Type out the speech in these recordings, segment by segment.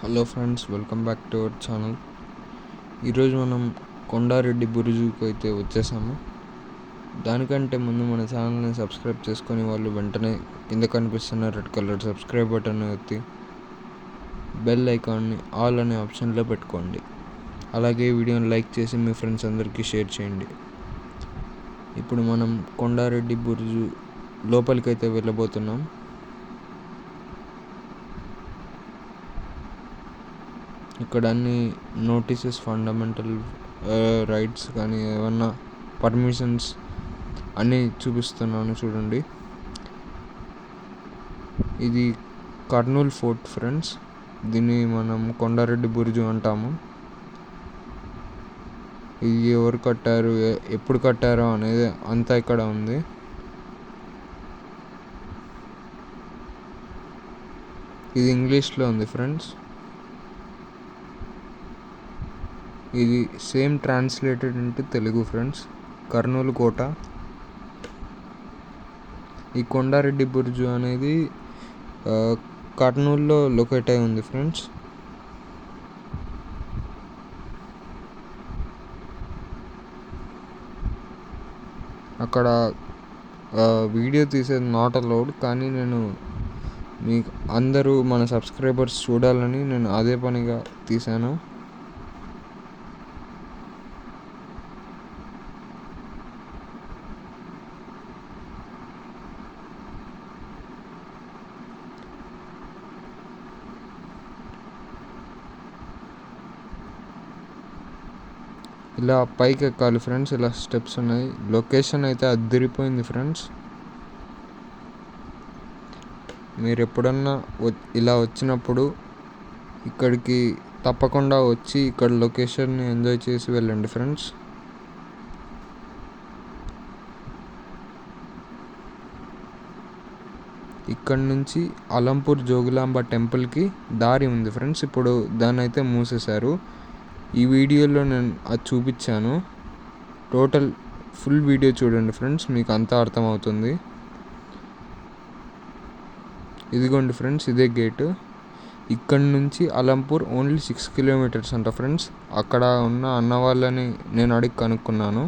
Hello friends, welcome back to our channel. ఈరోజు మనం కొండారెడ్డి బురుజుకు అయితే వచ్చేసాము. దానికంటే ముందు మన ఛానల్ని సబ్స్క్రైబ్ చేసుకొని వాళ్ళు వెంటనే కింద కనిపిస్తున్న రెడ్ కలర్ సబ్స్క్రైబ్ బటన్ ఎత్తి బెల్ ఐకాన్ని ఆల్ అనే ఆప్షన్లో పెట్టుకోండి. అలాగే వీడియోని లైక్ చేసి మీ ఫ్రెండ్స్ అందరికీ షేర్ చేయండి. ఇప్పుడు మనం కొండారెడ్డి బురుజు లోపలికైతే వెళ్ళబోతున్నాం. ఇక్కడ అన్ని నోటీసెస్, ఫండమెంటల్ రైట్స్ కానీ ఏమన్నా పర్మిషన్స్ అన్నీ చూపిస్తున్నాను చూడండి. ఇది కర్నూల్ ఫోర్ట్ ఫ్రెండ్స్. దీన్ని మనం కొండారెడ్డి బురుజు అంటాము. ఇది ఎవరు కట్టారు, ఎప్పుడు కట్టారో అనేది అంతా ఇక్కడ ఉంది. ఇది ఇంగ్లీష్లో ఉంది ఫ్రెండ్స్. ఇది same translated into Telugu friends. Kurnool కోట. ఈ కొండారెడ్డి బురుజు అనేది కర్నూలులో లొకేట్ అయి ఉంది ఫ్రెండ్స్. అక్కడ వీడియో తీసేది నాట్ అలౌడ్, కానీ నేను మీకు అందరూ మన సబ్స్క్రైబర్స్ చూడాలని నేను అదే పనిగా తీశాను. ఇలా పైకి ఎక్కాలి ఫ్రెండ్స్. ఇలా స్టెప్స్ ఉన్నాయి. లొకేషన్ అయితే అద్దరిపోయింది ఫ్రెండ్స్. మీరు ఎప్పుడన్నా ఇలా వచ్చినప్పుడు ఇక్కడికి తప్పకుండా వచ్చి ఇక్కడ లొకేషన్ని ఎంజాయ్ చేసి వెళ్ళండి ఫ్రెండ్స్. ఇక్కడ నుంచి అలంపూర్ జోగులాంబ టెంపుల్కి దారి ఉంది ఫ్రెండ్స్. ఇప్పుడు దాన్ని అయితే మూసేశారు. ఈ వీడియోలో నేను అది చూపించాను. టోటల్ ఫుల్ వీడియో చూడండి ఫ్రెండ్స్, మీకు అంతా అర్థమవుతుంది. ఇదిగోండి ఫ్రెండ్స్, ఇదే గేటు. ఇక్కడ నుంచి అలంపూర్ ఓన్లీ 6 కిలోమీటర్స్ అంట ఫ్రెండ్స్. అక్కడ ఉన్న అన్న వాళ్ళని నేను అడిగి కనుక్కున్నాను.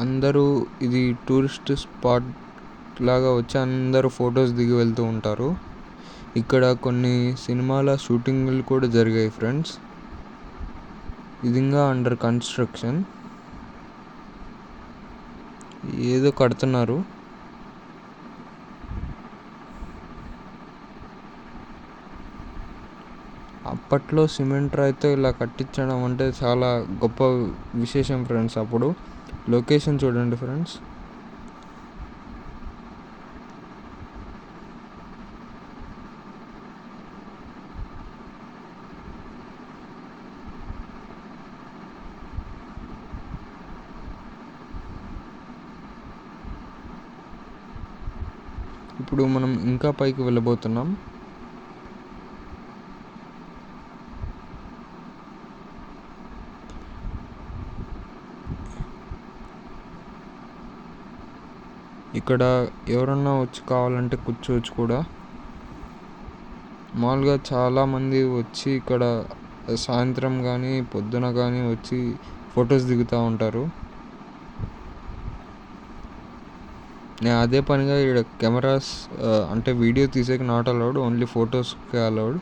అందరూ ఇది టూరిస్ట్ స్పాట్ లాగా వచ్చి అందరూ ఫొటోస్ దిగి వెళ్తూ ఉంటారు. ఇక్కడ కొన్ని సినిమాల షూటింగ్లు కూడా జరిగాయి ఫ్రెండ్స్. ఇది ఇంకా అండర్ కన్స్ట్రక్షన్. ఏదో కడుతున్నారు. అప్పట్లో సిమెంట్ రాయితో ఇలా కట్టించడం అంటే చాలా గొప్ప విశేషం ఫ్రెండ్స్. అప్పుడు లొకేషన్ చూడండి ఫ్రెండ్స్. ఇప్పుడు మనం ఇంకా పైకి వెళ్ళబోతున్నాం. ఇక్కడ ఎవరన్నా వచ్చి కావాలంటే కూర్చోవచ్చు కూడా. మామూలుగా చాలామంది వచ్చి ఇక్కడ సాయంత్రం కానీ పొద్దున కానీ వచ్చి ఫొటోస్ దిగుతూ ఉంటారు. నేను అదే పనిగా ఇక్కడ కెమెరాస్ అంటే వీడియో తీసేకి నాట్ అలౌడ్, ఓన్లీ ఫొటోస్కే అలౌడ్.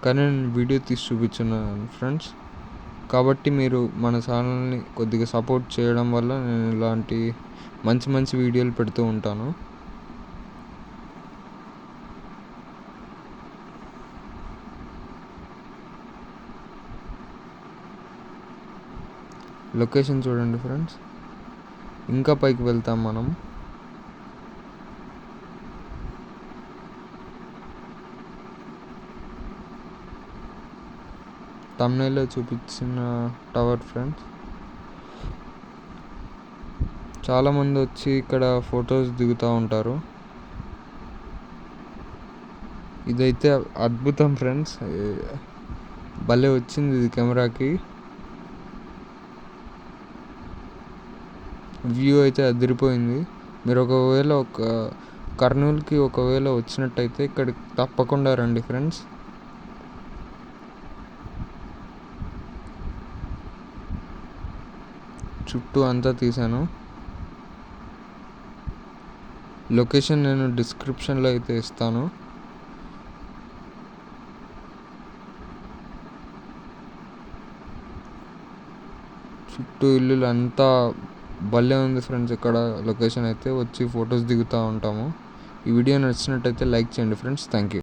కానీ నేను వీడియో తీసి చూపించున్నాను ఫ్రెండ్స్. కాబట్టి మీరు మన ఛానల్ని కొద్దిగా సపోర్ట్ చేయడం వల్ల నేను ఇలాంటి మంచి మంచి వీడియోలు పెడుతూ ఉంటాను. లొకేషన్ చూడండి ఫ్రెండ్స్. ఇంకా పైకి వెళ్తాం మనం. తమ్నైల్లో చూపించిన టవర్ ఫ్రెండ్స్. చాలామంది వచ్చి ఇక్కడ ఫొటోస్ దిగుతూ ఉంటారు. ఇదైతే అద్భుతం ఫ్రెండ్స్. భలే వచ్చింది ఇది కెమెరాకి. వ్యూ అయితే అదిరిపోయింది. మీరు ఒకవేళ కర్నూలుకి ఒకవేళ వచ్చినట్టయితే ఇక్కడికి తప్పకుండా రండి ఫ్రెండ్స్. చుట్టూ అంతా తీసాను. లొకేషన్ నేను డిస్క్రిప్షన్లో అయితే ఇస్తాను. చుట్టూ ఇల్లులు అంతా భలే ఉంది ఫ్రెండ్స్. ఇక్కడ లొకేషన్ అయితే వచ్చి ఫొటోస్ దిగుతూ ఉంటాము. ఈ వీడియో నచ్చినట్టయితే లైక్ చేయండి ఫ్రెండ్స్. Thank you.